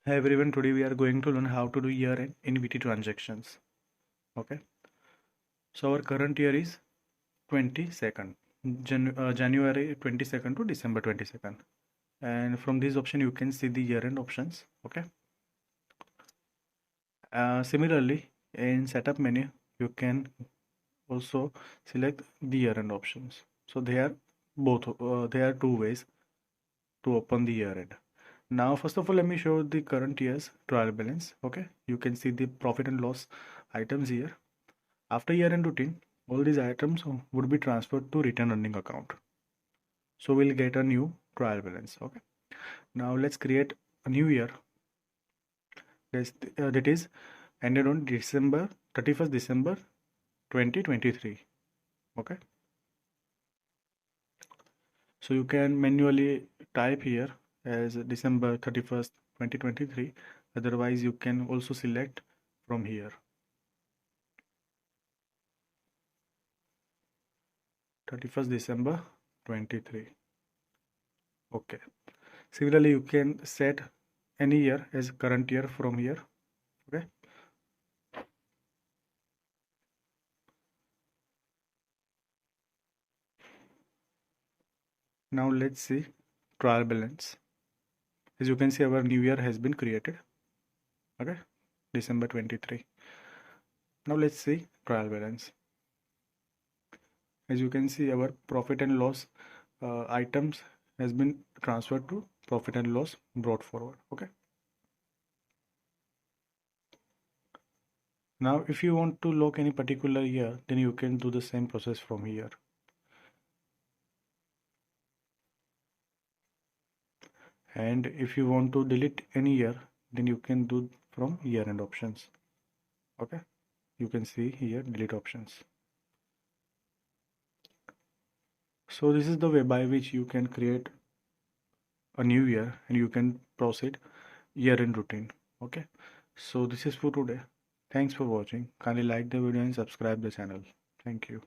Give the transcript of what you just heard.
Hi everyone, today we are going to learn how to do year-end in VIDE transactions. Okay, so our current year is 22nd, January 22nd to December 22nd, and from this option you can see the year-end options. Okay, similarly in setup menu you can also select the year-end options. So there are two ways to open the year-end. Now first of all, let me show the current year's trial balance. Okay, you can see the profit and loss items here. After year-end routine, all these items would be transferred to return earning account. So we'll get a new trial balance. Okay, now let's create a new year that is ended on December 31st December 2023. Okay, so you can manually type here as December 31st 2023. Otherwise you can also select from here 31st December 23. Okay, similarly you can set any year as current year from here. Okay, now let's see trial balance. As you can see, our new year has been created. Okay, December 23. Now let's see trial balance. As you can see, our profit and loss items has been transferred to profit and loss brought forward. Okay, now if you want to lock any particular year, then you can do the same process from here. And if you want to delete any year, then you can do from year end options. Okay, you can see here delete options. So this is the way by which you can create a new year and you can proceed year end routine. Okay, so this is for today. Thanks for watching. Kindly like the video and subscribe the channel. Thank you.